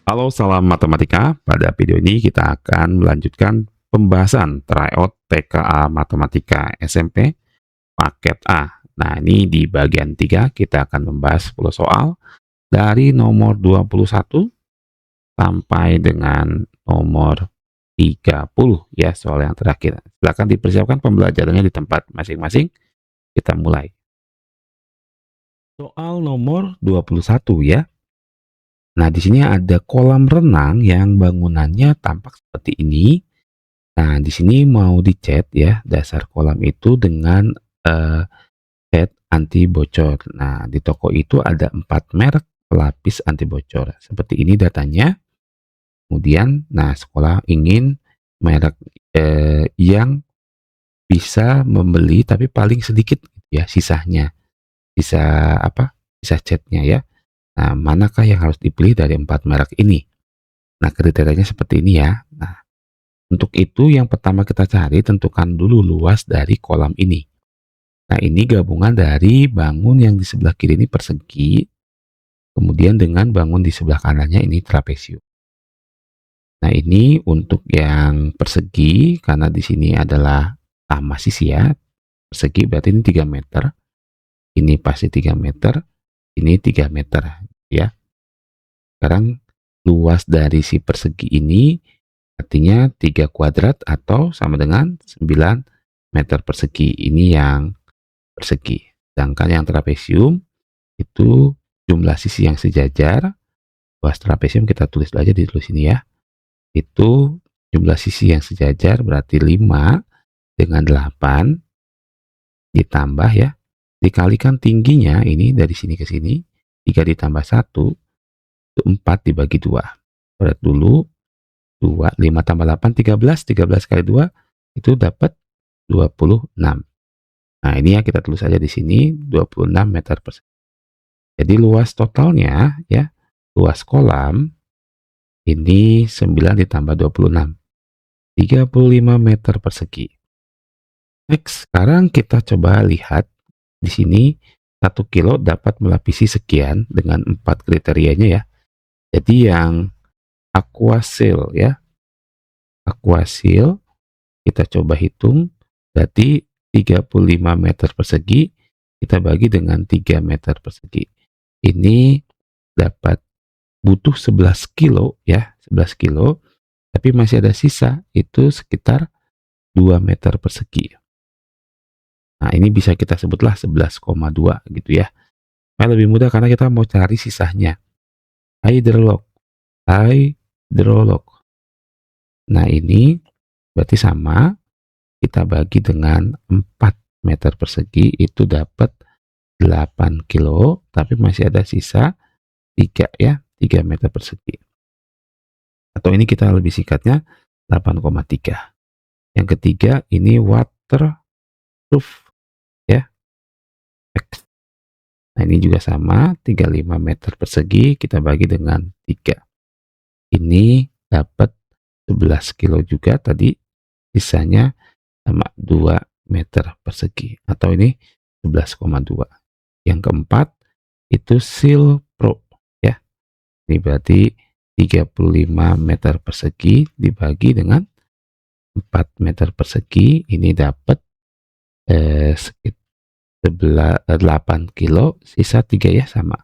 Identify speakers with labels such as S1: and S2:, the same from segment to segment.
S1: Halo, salam matematika. Pada video ini kita akan melanjutkan pembahasan tryout TKA Matematika SMP paket A. Nah, ini di bagian 3 kita akan membahas 10 soal dari nomor 21 sampai dengan nomor 30 ya, soal yang terakhir. Silakan dipersiapkan pembelajarannya di tempat masing-masing. Kita mulai. Soal nomor 21 ya. Nah, di sini ada kolam renang yang bangunannya tampak seperti ini. Nah, di sini mau dicat ya dasar kolam itu dengan cat anti bocor. Nah, di toko itu ada 4 merek pelapis anti bocor. Seperti ini datanya. Kemudian, nah sekolah ingin merek yang bisa membeli tapi paling sedikit ya sisanya. Sisa apa? Sisa catnya ya. Nah, manakah yang harus dipilih dari 4 merek ini? Nah, kriterianya seperti ini ya. Nah, untuk itu yang pertama kita cari tentukan dulu luas dari kolam ini. Nah, ini gabungan dari bangun yang di sebelah kiri ini persegi, kemudian dengan bangun di sebelah kanannya ini trapesium. Nah, ini untuk yang persegi karena di sini adalah sama sisi ya. Persegi berarti ini 3 meter. Ini pasti 3 meter, ini 3 meter ya. Sekarang luas dari si persegi ini artinya 3 kuadrat atau sama dengan 9 meter persegi. Ini yang persegi. Sedangkan yang trapesium itu jumlah sisi yang sejajar. Luas trapesium kita tulis aja di sini ya. Itu jumlah sisi yang sejajar berarti 5 dengan 8 ditambah ya. Dikalikan tingginya ini dari sini ke sini. 3 ditambah 1 itu 4 dibagi 2. Berat dulu 2, 5 tambah 8, 13. 13 kali 2 itu dapat 26. Nah, ini ya kita tulis aja di sini 26 meter persegi. Jadi luas totalnya ya, luas kolam ini 9 ditambah 26, 35 meter persegi. Next, sekarang kita coba lihat di sini 1 kilo dapat melapisi sekian dengan 4 kriterianya ya. Jadi yang aquasil ya, aquasil kita coba hitung berarti 35 meter persegi kita bagi dengan 3 meter persegi. Ini dapat butuh 11 kilo ya, 11 kilo, tapi masih ada sisa itu sekitar 2 meter persegi. Nah, ini bisa kita sebutlah 11,2 gitu ya. Nah, lebih mudah karena kita mau cari sisanya. Hydrolog, hydrolog. Nah, ini berarti sama, kita bagi dengan 4 meter persegi itu dapat 8 kilo, tapi masih ada sisa 3 ya, 3 meter persegi. Atau ini kita lebih singkatnya 8,3. Yang ketiga ini waterproof ya. Nah, ini juga sama 35 meter persegi kita bagi dengan 3. Ini dapat 11 kilo juga tadi, sisanya sama 2 meter persegi atau ini 11,2. Yang keempat itu seal pro ya. Ini berarti 35 meter persegi dibagi dengan 4 meter persegi ini dapat sekitar 8 kilo, sisa 3 ya sama.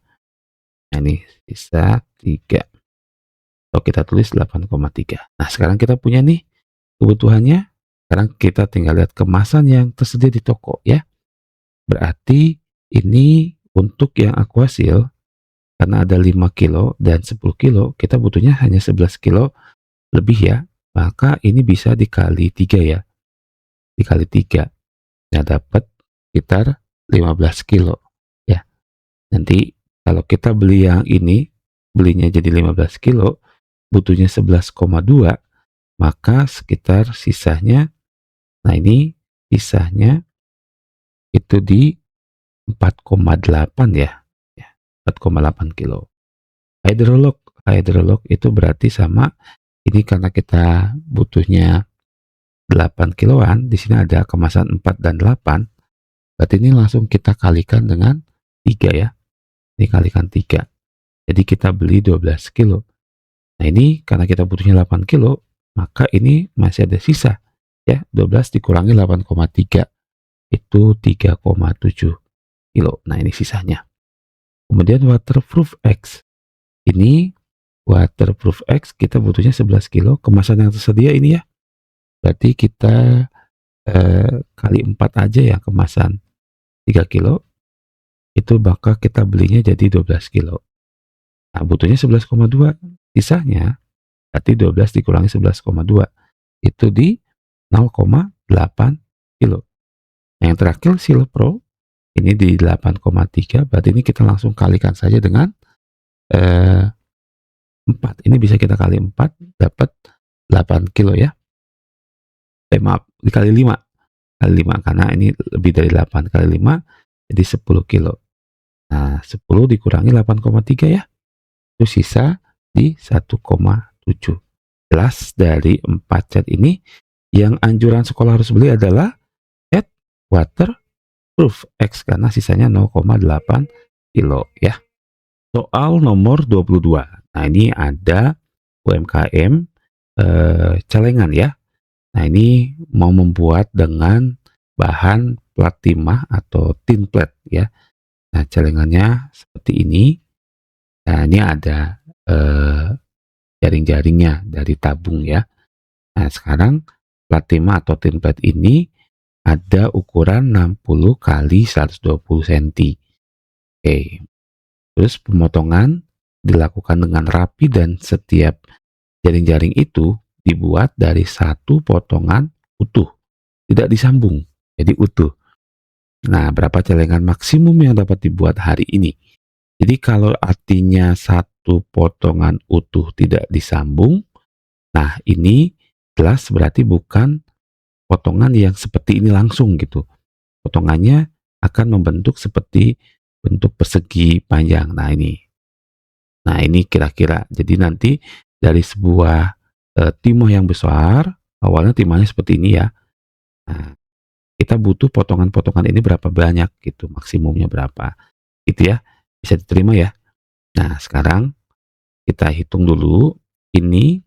S1: Nah, ini sisa 3. Atau kita tulis 8,3. Nah, sekarang kita punya nih kebutuhannya. Sekarang kita tinggal lihat kemasan yang tersedia di toko ya. Berarti ini untuk yang aquasil karena ada 5 kilo dan 10 kilo, kita butuhnya hanya 11 kilo lebih ya. Maka ini bisa dikali 3 ya. Dikali 3. Nah, dapat sekitar 15 kilo ya. Nanti kalau kita beli yang ini, belinya jadi 15 kilo, butuhnya 11,2, maka sekitar sisanya, nah ini sisanya itu di 4,8 ya. 4,8 kilo. Hydrolog itu berarti sama, ini karena kita butuhnya 8 kiloan, di sini ada kemasan 4 dan 8, berarti ini langsung kita kalikan dengan 3 ya. Ini kalikan 3. Jadi kita beli 12 kilo. Nah, ini karena kita butuhnya 8 kilo, maka ini masih ada sisa ya, 12 dikurangi 8,3 itu 3,7 kilo. Nah, ini sisanya. Kemudian waterproof X. Ini waterproof X kita butuhnya 11 kilo, kemasan yang tersedia ini ya. Berarti kita kali 4 aja ya, kemasan 3 kilo, itu maka kita belinya jadi 12 kilo. Nah, butuhnya 11,2, sisanya berarti 12 dikurangi 11,2, itu di 0,8 kilo. Nah, yang terakhir Seal Pro, ini di 8,3, berarti ini kita langsung kalikan saja dengan 4. Ini bisa kita kali 4, dapat 8 kilo ya. Maaf, dikali 5. Kali 5, karena ini lebih dari 8. Kali 5, jadi 10 kilo. Nah, 10 dikurangi 8,3 ya. Itu sisa di 1,7. Jelas dari 4 cat ini, yang anjuran sekolah harus beli adalah cat waterproof X, karena sisanya 0,8 kilo ya. Soal nomor 22. Nah, ini ada UMKM celengan ya. Nah, ini mau membuat dengan bahan plat timah atau tin plate ya. Nah, celengannya seperti ini. Nah, ini ada jaring-jaringnya dari tabung ya. Nah, sekarang plat timah atau tin plate ini ada ukuran 60 kali 120 cm. Oke. Terus pemotongan dilakukan dengan rapi dan setiap jaring-jaring itu dibuat dari satu potongan utuh, tidak disambung, jadi utuh. Nah, berapa celengan maksimum yang dapat dibuat hari ini? Jadi kalau artinya satu potongan utuh tidak disambung, nah ini jelas berarti bukan potongan yang seperti ini langsung gitu. Potongannya akan membentuk seperti bentuk persegi panjang. Nah ini kira-kira. Jadi nanti dari sebuah timah yang besar, awalnya timahnya seperti ini ya. Nah, kita butuh potongan-potongan ini berapa banyak gitu, maksimumnya berapa. Gitu ya. Bisa diterima ya. Nah, sekarang kita hitung dulu, ini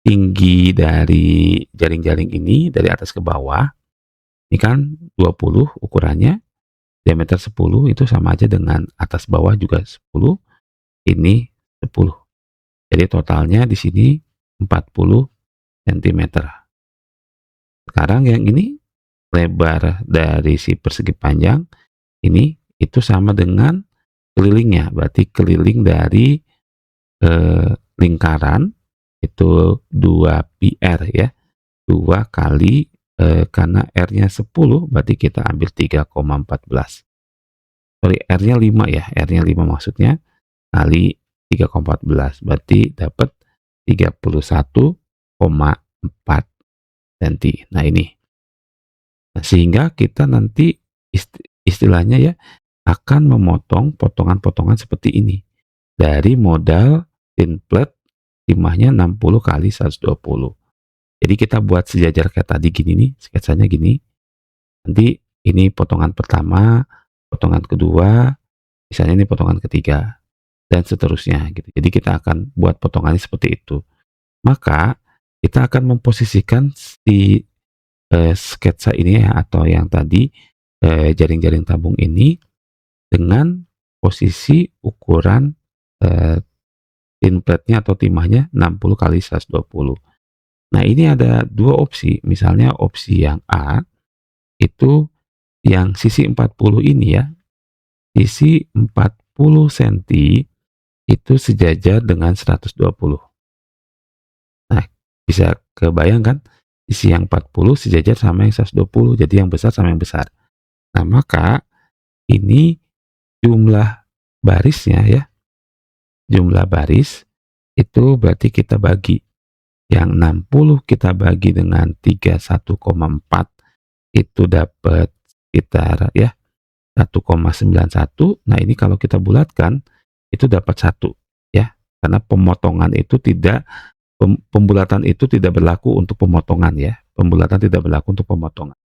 S1: tinggi dari jaring-jaring ini dari atas ke bawah. Ini kan 20 ukurannya, diameter 10 itu sama aja dengan atas bawah juga 10, ini 10. Jadi totalnya di sini 40 cm. Sekarang yang ini lebar dari si persegi panjang ini itu sama dengan kelilingnya, berarti keliling dari lingkaran itu 2 pi r ya, 2 kali karena R-nya 10 berarti kita ambil 3,14. Sorry, R-nya 5 ya, R-nya 5 maksudnya, kali 3,14 berarti dapat 31,4 cm. Nah, ini. Nah, sehingga kita nanti istilahnya ya akan memotong potongan-potongan seperti ini. Dari modal tin plate timahnya 60 kali 120. Jadi kita buat sejajar kayak tadi gini nih, sketsanya gini. Nanti ini potongan pertama, potongan kedua, misalnya ini potongan ketiga, dan seterusnya gitu. Jadi kita akan buat potongannya seperti itu. Maka kita akan memposisikan si sketsa ini ya, atau yang tadi jaring-jaring tabung ini dengan posisi ukuran tin plate-nya atau timahnya 60 kali 120. Nah, ini ada dua opsi. Misalnya opsi yang A itu yang sisi 40 ini ya, sisi 40 cm itu sejajar dengan 120. Nah, bisa kebayang kan? Sisi yang 40 sejajar sama yang 120, jadi yang besar sama yang besar. Nah, maka ini jumlah barisnya ya, jumlah baris itu berarti kita bagi. Yang 60 kita bagi dengan 31,4 itu dapat sekitar ya 1,91. Nah, ini kalau kita bulatkan itu dapat 1 ya. Karena pemotongan itu tidak pembulatan itu tidak berlaku untuk pemotongan ya. Pembulatan tidak berlaku untuk pemotongan.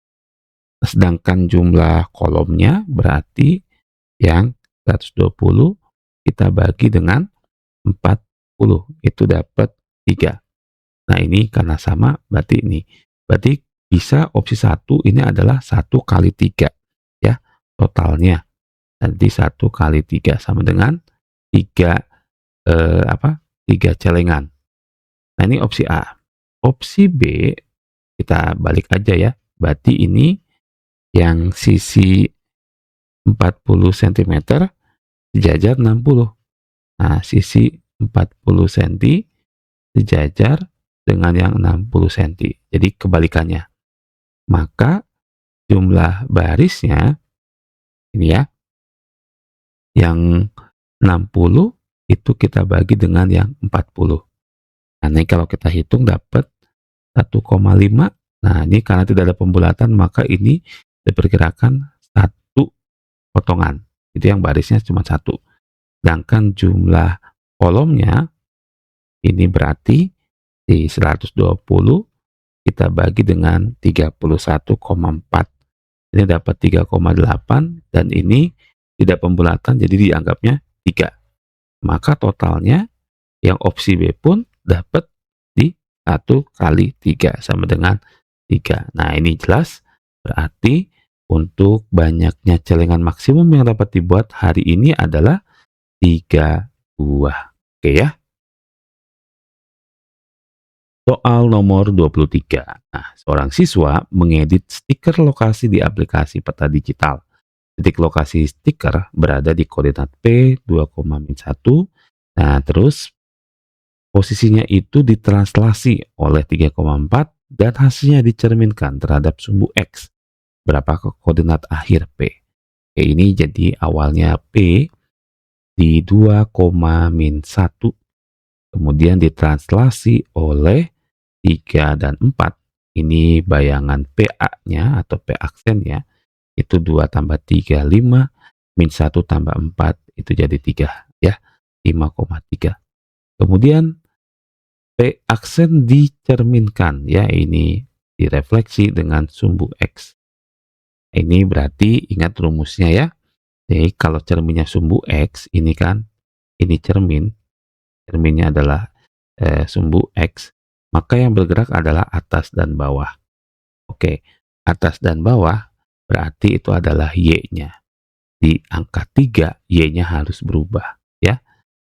S1: Sedangkan jumlah kolomnya berarti yang 120 kita bagi dengan 40 40, itu dapat 3. Nah, ini karena sama berarti ini. Berarti bisa opsi 1 ini adalah 1 kali 3 ya, totalnya. Nanti 1 kali 3 sama dengan 3, 3 celengan. Nah, ini opsi A. Opsi B, kita balik aja ya. Berarti ini yang sisi 40 sentimeter sejajar 60. Nah, sisi 40 senti sejajar dengan yang 60 senti. Jadi kebalikannya. Maka jumlah barisnya ini ya, yang 60 itu kita bagi dengan yang 40. Nah, ini kalau kita hitung dapat 1,5. Nah, ini karena tidak ada pembulatan maka ini diperkirakan 1 potongan. Itu yang barisnya cuma 1. Sedangkan jumlah kolomnya ini berarti di 120 kita bagi dengan 31,4. Ini dapat 3,8 dan ini tidak pembulatan jadi dianggapnya 3. Maka totalnya yang opsi B pun dapat di 1 kali 3 sama dengan 3. Nah, ini jelas berarti untuk banyaknya celengan maksimum yang dapat dibuat hari ini adalah 3 buah. Oke ya. Soal nomor 23. Nah, seorang siswa mengedit stiker lokasi di aplikasi peta digital. Titik lokasi stiker berada di koordinat P 2,-1. Nah, terus posisinya itu ditranslasi oleh 3,4 dan hasilnya dicerminkan terhadap sumbu X. Berapa koordinat akhir P? Ini jadi awalnya P di 2,-1. Kemudian ditranslasi oleh 3 dan 4. Ini bayangan PA-nya atau P aksennya. Itu 2 tambah 3, 5. Min 1 tambah 4, itu jadi 3. Ya, 5,3. Kemudian P aksen dicerminkan. Ya, ini direfleksi dengan sumbu X. Ini berarti ingat rumusnya ya. Jadi kalau cerminnya sumbu X, ini kan, ini cermin. Cerminnya adalah sumbu X, maka yang bergerak adalah atas dan bawah. Oke, atas dan bawah berarti itu adalah Y-nya. Di angka 3, Y-nya harus berubah. Ya,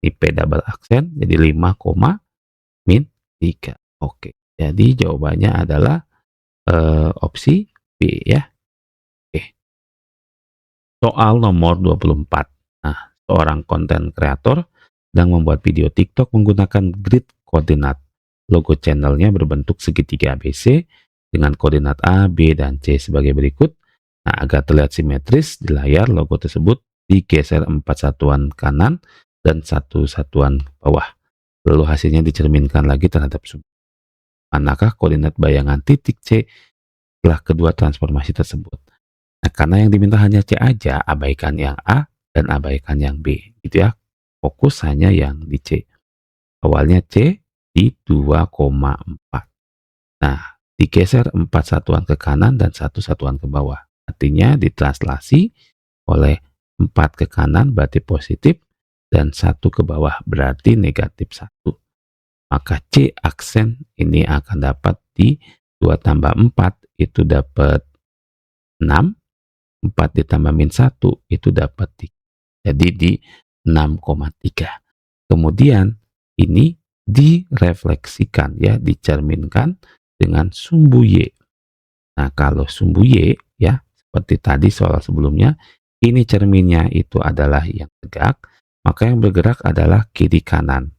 S1: ini P double aksen, jadi 5,-3. Oke, jadi jawabannya adalah opsi B ya. Oke. Soal nomor 24. Nah, seorang konten kreator sedang membuat video TikTok menggunakan grid koordinat. Logo channelnya berbentuk segitiga ABC dengan koordinat A, B, dan C sebagai berikut. Nah, agar terlihat simetris di layar, logo tersebut digeser 4 satuan kanan dan 1 satuan bawah. Lalu hasilnya dicerminkan lagi terhadap sumbu. Manakah koordinat bayangan titik C setelah kedua transformasi tersebut? Nah, karena yang diminta hanya C aja, abaikan yang A dan abaikan yang B. Gitu ya. Fokus hanya yang di C. Awalnya C di 2,4. Nah, digeser 4 satuan ke kanan dan 1 satuan ke bawah. Artinya ditranslasi oleh 4 ke kanan berarti positif dan 1 ke bawah berarti negatif 1. Maka C aksen ini akan dapat di 2 tambah 4 itu dapat 6. 4 ditambah min 1 itu dapat 3. Jadi di 6,3. Kemudian ini direfleksikan ya, dicerminkan dengan sumbu Y. Nah, kalau sumbu Y ya, seperti tadi soal sebelumnya, ini cerminnya itu adalah yang tegak, maka yang bergerak adalah kiri kanan.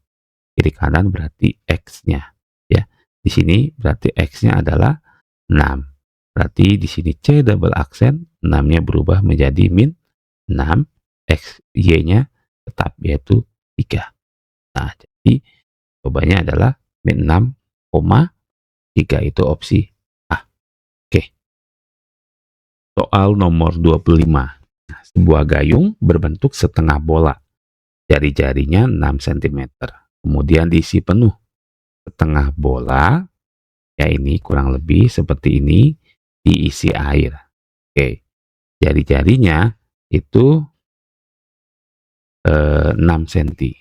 S1: Kiri kanan berarti X-nya ya. Di sini berarti X-nya adalah 6. Berarti di sini C double aksen, 6-nya berubah menjadi min 6, X, Y-nya tetap yaitu 3. Nah, jadi jawabannya adalah min 6,3 itu opsi A. Oke. Soal nomor 25. Nah, sebuah gayung berbentuk setengah bola. Jari-jarinya 6 cm. Kemudian diisi penuh. Setengah bola, ya ini kurang lebih seperti ini, diisi air. Oke. Jari-jarinya itu 6 cm.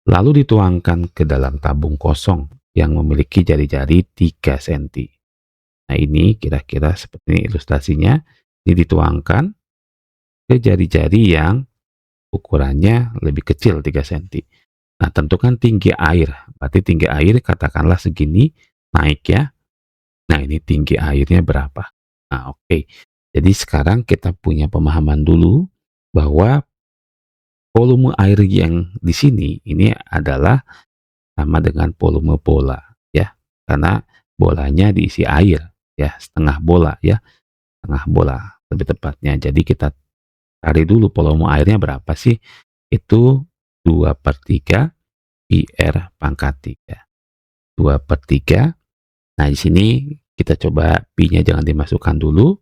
S1: lalu dituangkan ke dalam tabung kosong yang memiliki jari-jari 3 cm. Nah, ini kira-kira seperti ini ilustrasinya. Ini dituangkan ke jari-jari yang ukurannya lebih kecil 3 cm. Nah, tentukan tinggi air. Berarti tinggi air katakanlah segini, naik ya. Nah, ini tinggi airnya berapa? Nah, oke. Jadi sekarang kita punya pemahaman dulu bahwa volume air yang di sini ini adalah sama dengan volume bola ya. Karena bolanya diisi air ya, setengah bola ya, setengah bola lebih tepatnya. Jadi kita cari dulu volume airnya berapa sih? Itu 2/3 pi r pangkat 3. 2/3. Nah, di sini kita coba pi-nya jangan dimasukkan dulu,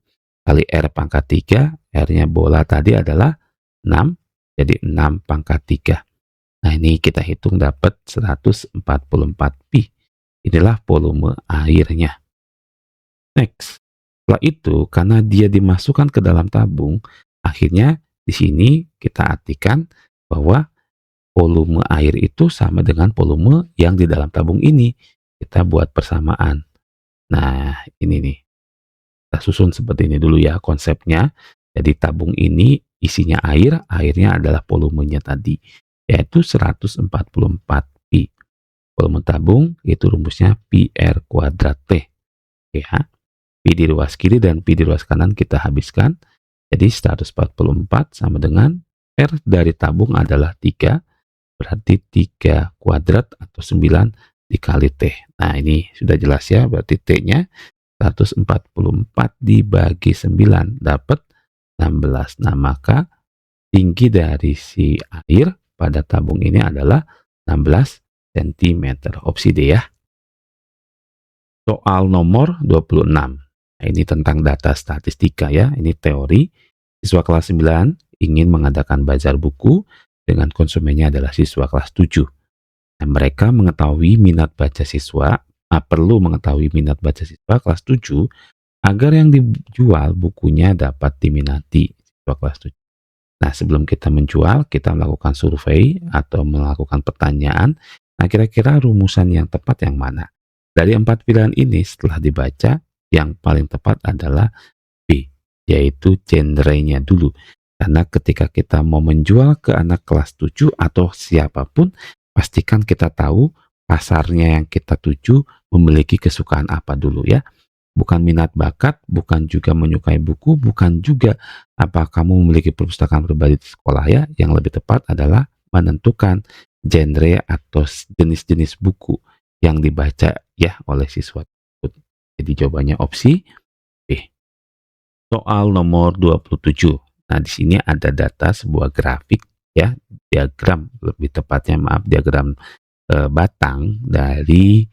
S1: kali r pangkat 3, r-nya bola tadi adalah 6, jadi 6 pangkat 3. Nah, ini kita hitung dapat 144 pi. Inilah volume airnya. Next, setelah itu karena dia dimasukkan ke dalam tabung, akhirnya di sini kita artikan bahwa volume air itu sama dengan volume yang di dalam tabung ini. Kita buat persamaan. Nah, ini nih. Kita susun seperti ini dulu ya konsepnya. Jadi tabung ini isinya air, airnya adalah volumenya tadi, yaitu 144 pi. Volume tabung itu rumusnya pi r kuadrat T. Ya, pi di ruas kiri dan pi di ruas kanan kita habiskan. Jadi 144 sama dengan R dari tabung adalah 3, berarti 3 kuadrat atau 9 dikali T. Nah, ini sudah jelas ya, berarti T-nya 144 dibagi 9 dapat 16. Nah, maka tinggi dari si air pada tabung ini adalah 16 cm. Opsi D ya. Soal nomor 26. Nah, ini tentang data statistika ya, ini teori. Siswa kelas 9 ingin mengadakan bazar buku dengan konsumennya adalah siswa kelas 7. Nah, mereka mengetahui minat baca siswa, perlu mengetahui minat baca siswa kelas 7 agar yang dijual bukunya dapat diminati siswa kelas 7. Nah, sebelum kita menjual, kita melakukan survei atau melakukan pertanyaan. Nah, kira-kira rumusan yang tepat yang mana? Dari 4 pilihan ini setelah dibaca, yang paling tepat adalah B, yaitu genrenya dulu. Karena ketika kita mau menjual ke anak kelas 7 atau siapapun, pastikan kita tahu pasarnya yang kita tuju memiliki kesukaan apa dulu ya. Bukan minat bakat, bukan juga menyukai buku, bukan juga apa kamu memiliki perpustakaan pribadi di sekolah ya. Yang lebih tepat adalah menentukan genre atau jenis-jenis buku yang dibaca ya oleh siswa. Jadi jawabannya opsi B. Soal nomor 27. Nah, di sini ada data sebuah grafik ya, diagram lebih tepatnya diagram batang dari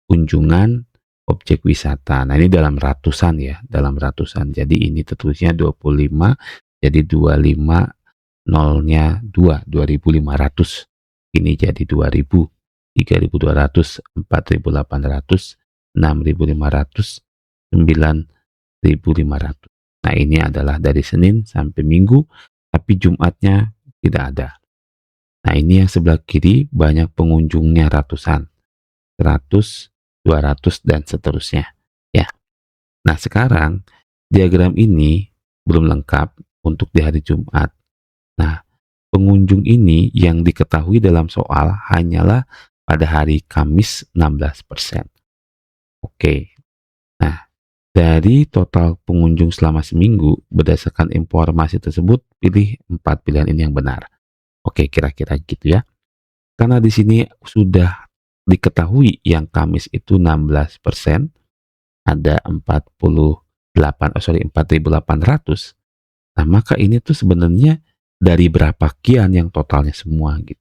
S1: kunjungan objek wisata. Nah, ini dalam ratusan ya, dalam ratusan. Jadi ini tertulisnya 25, jadi 25 nolnya 2, 2.500. Ini jadi 2.000, 3.200, 4.800, 6.500, 9.500. Nah, ini adalah dari Senin sampai Minggu, tapi Jumatnya tidak ada. Nah, ini yang sebelah kiri banyak pengunjungnya ratusan, 100, 200 dan seterusnya ya. Nah, sekarang diagram ini belum lengkap untuk di hari Jumat. Nah, pengunjung ini yang diketahui dalam soal hanyalah pada hari Kamis 16%. Oke. Nah, dari total pengunjung selama seminggu berdasarkan informasi tersebut pilih 4 pilihan ini yang benar. Oke, kira-kira gitu ya. Karena di sini sudah diketahui yang Kamis itu 16%, ada 4.800. Nah, maka ini tuh sebenarnya dari berapa kian yang totalnya semua gitu.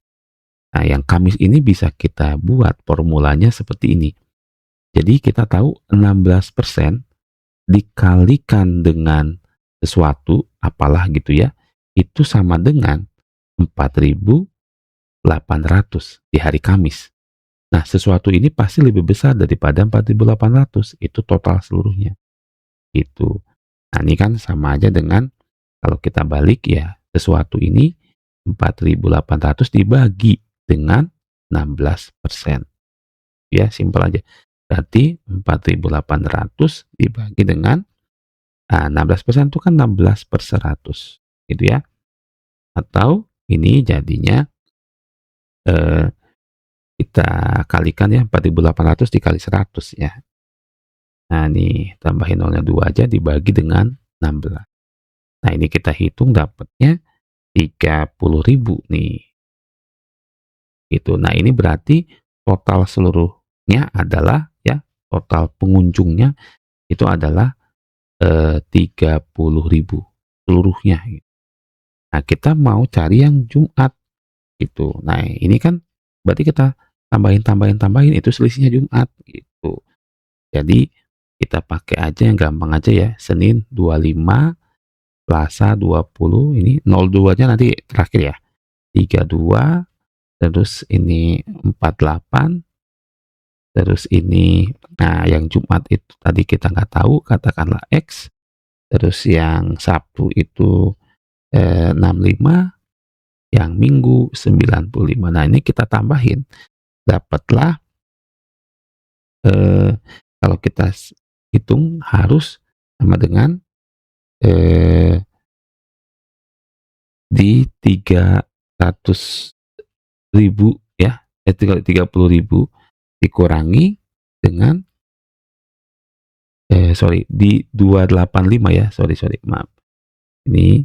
S1: Nah, yang Kamis ini bisa kita buat formulanya seperti ini. Jadi kita tahu 16% dikalikan dengan sesuatu apalah gitu ya, itu sama dengan 4.800 di hari Kamis. Nah, sesuatu ini pasti lebih besar daripada 4.800, itu total seluruhnya. Itu. Nah, ini kan sama aja dengan kalau kita balik ya, sesuatu ini 4.800 dibagi dengan 16%. Ya, simpel aja. Berarti 4.800 dibagi dengan 16% itu kan 16/100 gitu ya. Atau ini jadinya eh, kita kalikan ya, 4.800 dikali 100 ya. Nah, nih tambahin nolnya 2 aja dibagi dengan 16. Nah, ini kita hitung dapatnya 30.000 nih. Gitu. Nah, ini berarti total seluruhnya adalah ya, total pengunjungnya itu adalah 30.000 seluruhnya. Nah, kita mau cari yang Jumat gitu. Nah, ini kan berarti kita tambahin itu selisihnya Jumat gitu. Jadi kita pakai aja yang gampang aja ya. Senin 25, Selasa 20, ini 02-nya nanti terakhir ya. 32, terus ini 48, terus ini nah yang Jumat itu tadi kita nggak tahu, katakanlah X, terus yang Sabtu itu 65, yang Minggu 95. Nah, ini kita tambahin, dapatlah kalau kita hitung harus sama dengan di 300.000 ya, 30.000 dikurangi dengan sorry, di 285 ya, sorry, maaf. Ini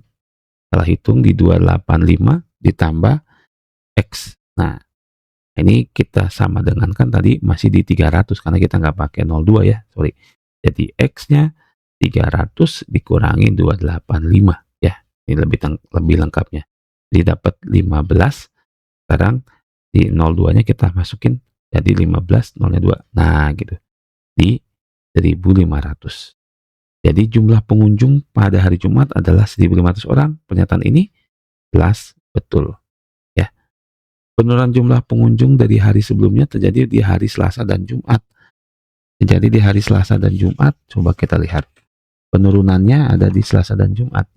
S1: salah hitung, di 285 ditambah X. Nah, ini kita sama dengan kan tadi masih di 300 karena kita nggak pakai 02 ya, sorry. Jadi X-nya 300 dikurangi 285 ya. Ini lebih lengkapnya. Jadi dapat 15. Sekarang di 02-nya kita masukin jadi 15, nolnya 2. Nah, gitu. Di 1.500. Jadi jumlah pengunjung pada hari Jumat adalah 1.500 orang. Pernyataan ini jelas betul. Ya. Penurunan jumlah pengunjung dari hari sebelumnya terjadi di hari Selasa dan Jumat. Terjadi di hari Selasa dan Jumat. Coba kita lihat. Penurunannya ada di Selasa dan Jumat.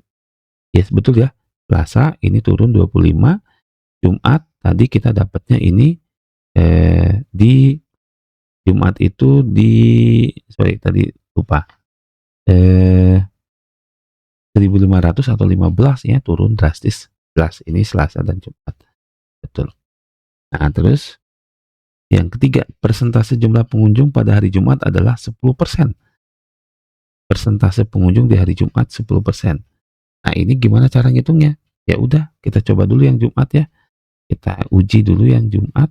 S1: Yes, betul ya. Selasa ini turun 25. Jumat tadi kita dapatnya ini di Jumat itu sorry tadi lupa. 1.500 atau 15 ya, turun drastis. Jelas ini Selasa dan Jumat. Betul. Nah, terus yang ketiga, persentase jumlah pengunjung pada hari Jumat adalah 10%. Persentase pengunjung di hari Jumat 10%. Nah, ini gimana cara ngitungnya? Ya udah, kita coba dulu yang Jumat ya. Kita uji dulu yang Jumat.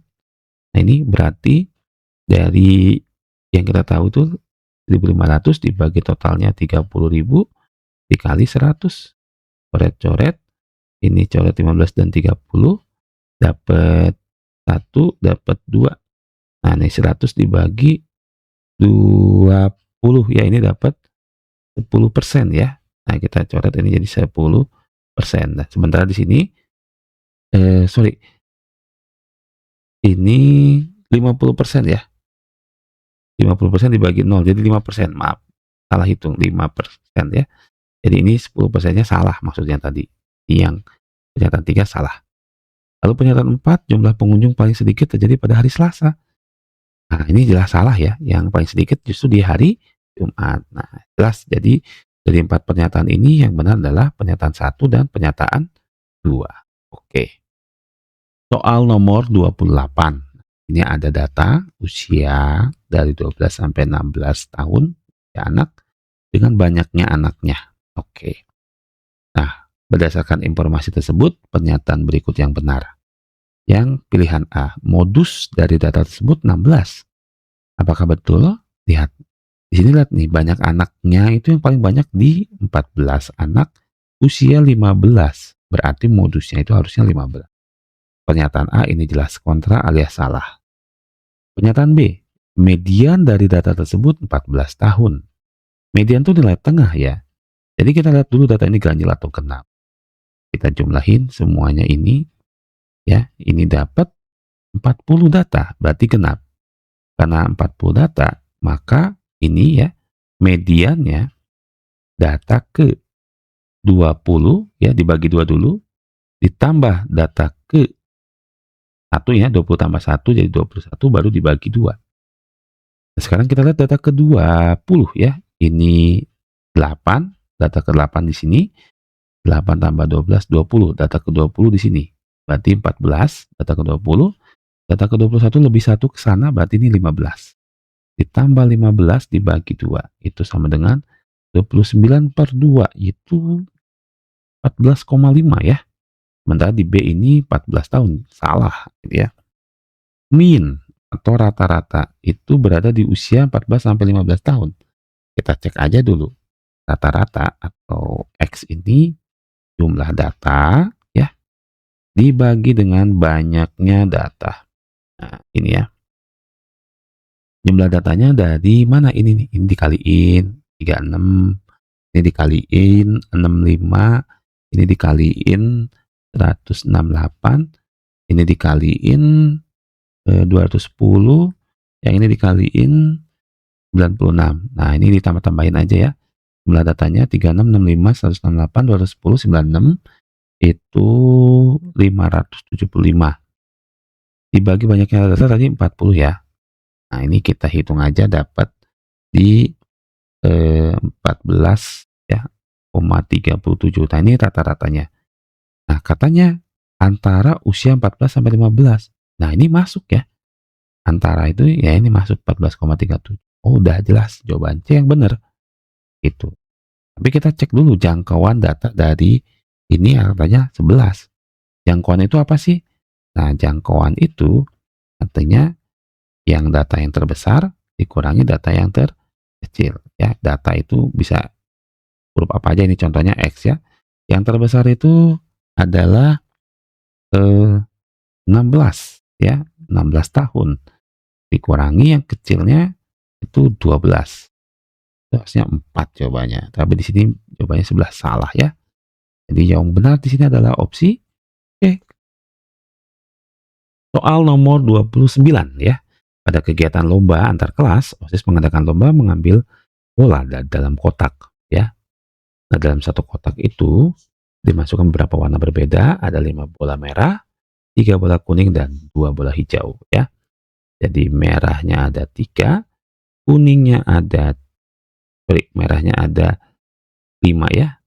S1: Nah, ini berarti dari yang kita tahu itu 1.500 dibagi totalnya 30.000 dikali 100. Coret-coret, ini coret 15 dan 30, dapat 1, dapat 2. Nah, ini 100 dibagi 20 ya, ini dapat 10% ya. Nah, kita coret ini jadi 10%. Nah, sementara di sini sorry, ini 50% ya. 50% dibagi 0 jadi 5%. Maaf, salah hitung, 5% ya. Jadi ini 10%-nya salah maksudnya tadi. Yang pernyataan 3 salah. Lalu pernyataan 4, jumlah pengunjung paling sedikit terjadi pada hari Selasa. Nah, ini jelas salah ya. Yang paling sedikit justru di hari Jumat. Nah, jelas. Jadi dari 4 pernyataan ini yang benar adalah pernyataan 1 dan pernyataan 2. Oke. Soal nomor 28. Ini ada data usia dari 12 sampai 16 tahun ya, anak dengan banyaknya anaknya. Oke. Nah, berdasarkan informasi tersebut, pernyataan berikut yang benar. Yang pilihan A, modus dari data tersebut 16. Apakah betul? Lihat. Di sini lihat nih, banyak anaknya itu yang paling banyak di 14 anak usia 15. Berarti modusnya itu harusnya 15. Pernyataan A ini jelas kontra alias salah. Pernyataan B, median dari data tersebut 14 tahun. Median itu nilai tengah ya. Jadi kita lihat dulu data ini ganjil atau genap. Kita jumlahin semuanya ini ya, ini dapat 40 data, berarti genap. Karena 40 data, maka ini ya mediannya data ke 20 ya, dibagi 2 dulu, ditambah data ke 1 ya, 20 tambah 1 jadi 21 baru dibagi 2. Nah, sekarang kita lihat data ke-20 ya. Ini 8, data ke-8 di sini, 8 tambah 12, 20. Data ke-20 di sini. Berarti 14, data ke-20. Data ke-21 lebih 1 ke sana, berarti ini 15. Ditambah 15 dibagi 2, itu sama dengan 29/2, itu 14,5 ya. Sementara di B ini 14 tahun, salah gitu ya. Mean atau rata-rata itu berada di usia 14 sampai 15 tahun. Kita cek aja dulu. Rata-rata atau X ini jumlah data ya dibagi dengan banyaknya data. Nah, ini ya. Jumlah datanya dari mana ini nih? Ini dikaliin 36, ini dikaliin 65, ini dikaliin 168, ini dikaliin 210, yang ini dikaliin 96. Nah, ini ditambah-tambahin aja ya. Jumlah datanya 36, 65, 168, 210, 96 itu 575. Dibagi banyaknya data tadi 40 ya. Nah, ini kita hitung aja dapat di 14 ya, 37. Nah, ini rata-ratanya. Nah, katanya antara usia 14 sampai 15. Nah, ini masuk ya. Antara itu ya ini masuk 14,37. Oh, udah jelas jawaban C yang benar. Itu. Tapi kita cek dulu jangkauan data dari ini katanya 11. Jangkauan itu apa sih? Nah, jangkauan itu artinya yang data yang terbesar dikurangi data yang terkecil ya. Data itu bisa huruf apa aja, ini contohnya X ya. Yang terbesar itu adalah 16 ya, 16 tahun dikurangi yang kecilnya itu 12. Itu harusnya 4 jawabannya. Tapi di sini jawabannya 11, salah ya. Jadi yang benar di sini adalah opsi C. Soal nomor 29 ya. Pada kegiatan lomba antar kelas, OSIS mengadakan lomba mengambil bola dalam kotak ya. Nah, dalam satu kotak itu dimasukkan beberapa warna berbeda, ada 5 bola merah, 3 bola kuning, dan 2 bola hijau ya. Jadi merahnya ada 3, kuningnya ada, merahnya ada 5 ya.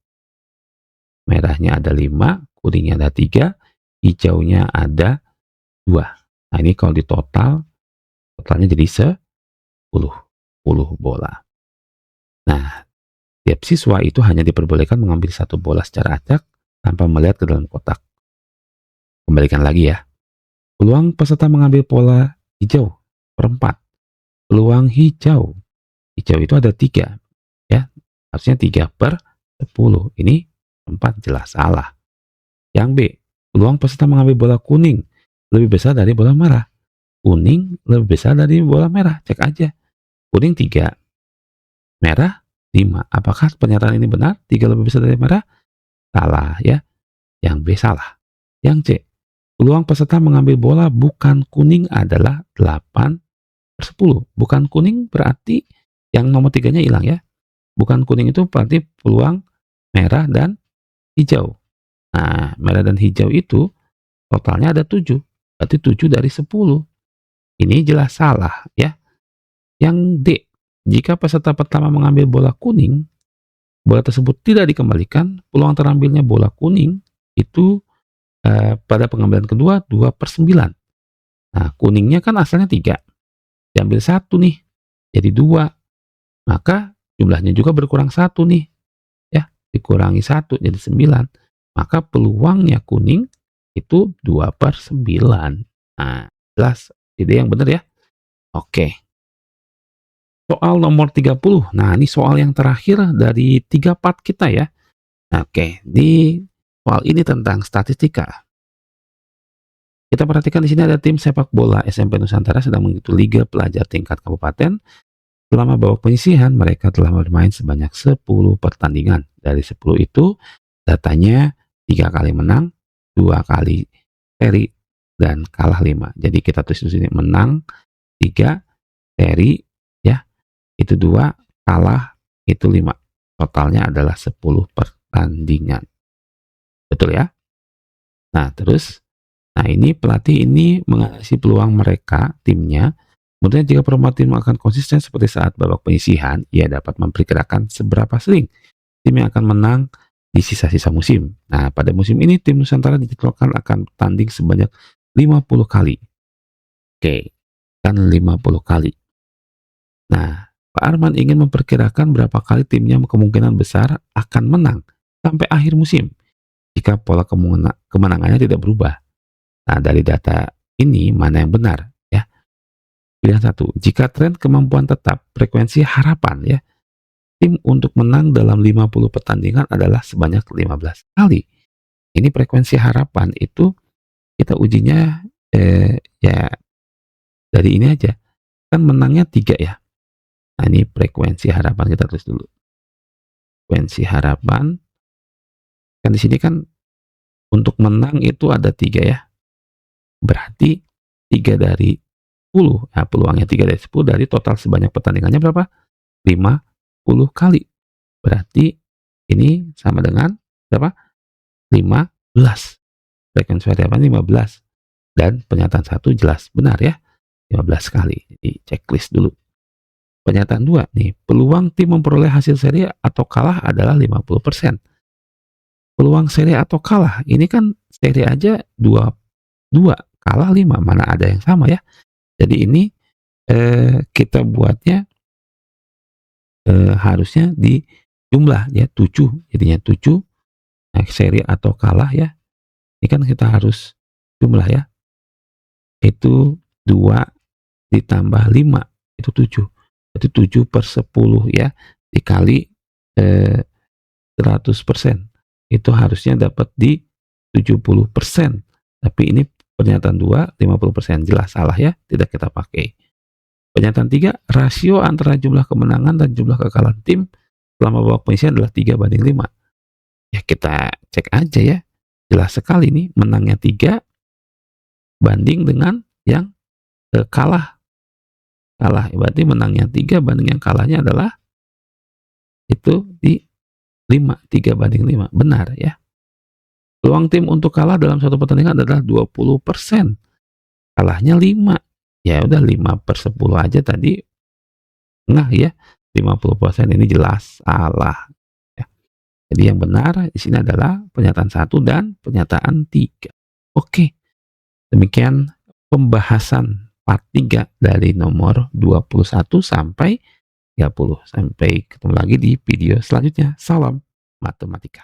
S1: Merahnya ada 5, kuningnya ada 3, hijaunya ada 2. Nah, ini kalau di totalnya jadi 10 bola. Nah, tiap siswa itu hanya diperbolehkan mengambil 1 bola secara acak tanpa melihat ke dalam kotak. Kembalikan lagi ya. Peluang peserta mengambil bola hijau per 4. Peluang hijau itu ada 3 ya. Harusnya 3/10. Ini 4, jelas salah. Yang B, peluang peserta mengambil bola kuning lebih besar dari bola merah. Kuning lebih besar dari bola merah. Cek aja. Kuning 3, merah 5. Apakah pernyataan ini benar? 3 lebih besar dari merah? Salah ya. Yang B salah. Yang C, peluang peserta mengambil bola bukan kuning adalah 8/10. Bukan kuning berarti yang nomor 3-nya hilang ya. Bukan kuning itu berarti peluang merah dan hijau. Nah, merah dan hijau itu totalnya ada 7. Berarti 7 dari 10. Ini jelas salah ya. Yang D, jika peserta pertama mengambil bola kuning, bola tersebut tidak dikembalikan, peluang terambilnya bola kuning itu pada pengambilan kedua 2/9. Nah, kuningnya kan asalnya 3. Diambil 1 nih, jadi 2. Maka jumlahnya juga berkurang 1 nih. Ya, dikurangi 1 jadi 9. Maka peluangnya kuning itu 2/9. Nah, jelas ide yang benar ya. Oke. Soal nomor 30. Nah, ini soal yang terakhir dari 3 part kita ya. Oke, di soal ini tentang statistika. Kita perhatikan di sini ada tim sepak bola SMP Nusantara sedang mengikuti liga pelajar tingkat kabupaten. Selama babak penyisihan, mereka telah bermain sebanyak 10 pertandingan. Dari 10 itu, datanya 3 kali menang, 2 kali seri, dan kalah 5. Jadi kita tulis di sini menang 3, seri ya, itu 2, kalah itu 5. Totalnya adalah 10 pertandingan. Betul ya? Nah, terus Nah, ini pelatih ini menganalisis peluang mereka, timnya. Kemudian jika performa tim akan konsisten seperti saat babak penyisihan, ia dapat memperkirakan seberapa sering tim yang akan menang di sisa-sisa musim. Nah, pada musim ini tim Nusantara dijadwalkan akan tanding sebanyak 50 kali. Oke, kan 50 kali. Nah, Pak Arman ingin memperkirakan berapa kali timnya kemungkinan besar akan menang sampai akhir musim jika pola kemenangannya tidak berubah. Nah, dari data ini mana yang benar ya? Pilihan satu, jika tren kemampuan tetap, frekuensi harapan ya, tim untuk menang dalam 50 pertandingan adalah sebanyak 15 kali. Ini frekuensi harapan itu kita ujinya ya dari ini aja. Kan menangnya 3 ya. Nah, ini frekuensi harapan kita tulis dulu. Frekuensi harapan kan di sini kan untuk menang itu ada 3 ya. Berarti 3 dari 10. Nah, peluangnya 3 dari 10 dari total sebanyak pertandingannya berapa? 50 kali. Berarti ini sama dengan berapa? 15. Frekuensi harapan 15. Dan pernyataan 1 jelas benar ya. 15 kali. Jadi checklist dulu. Pernyataan 2 nih, peluang tim memperoleh hasil seri atau kalah adalah 50%. Peluang seri atau kalah, ini kan seri aja 2, kalah 5, mana ada yang sama ya. Jadi ini kita buatnya harusnya di jumlah ya 7, jadinya 7, nah seri atau kalah ya, ini kan kita harus jumlah ya, itu 2 ditambah 5, itu 7. Itu 7/10 ya, dikali 100%. Itu harusnya dapat di 70%. Tapi ini pernyataan 2, 50%. Jelas salah ya, tidak kita pakai. Pernyataan 3, rasio antara jumlah kemenangan dan jumlah kekalahan tim selama babak penyisihan adalah 3/5. Ya kita cek aja ya. Jelas sekali nih, menangnya 3 banding dengan yang kalah. Kalah, berarti menangnya 3 banding yang kalahnya adalah itu di 5, 3/5. Benar ya. Peluang tim untuk kalah dalam satu pertandingan adalah 20%. Kalahnya 5. Ya udah 5/10 aja tadi. Nah ya, 50% ini jelas salah. Ya. Jadi yang benar di sini adalah pernyataan 1 dan pernyataan 3. Oke, demikian pembahasan part 3 dari nomor 21 sampai 30. Sampai ketemu lagi di video selanjutnya. Salam matematika.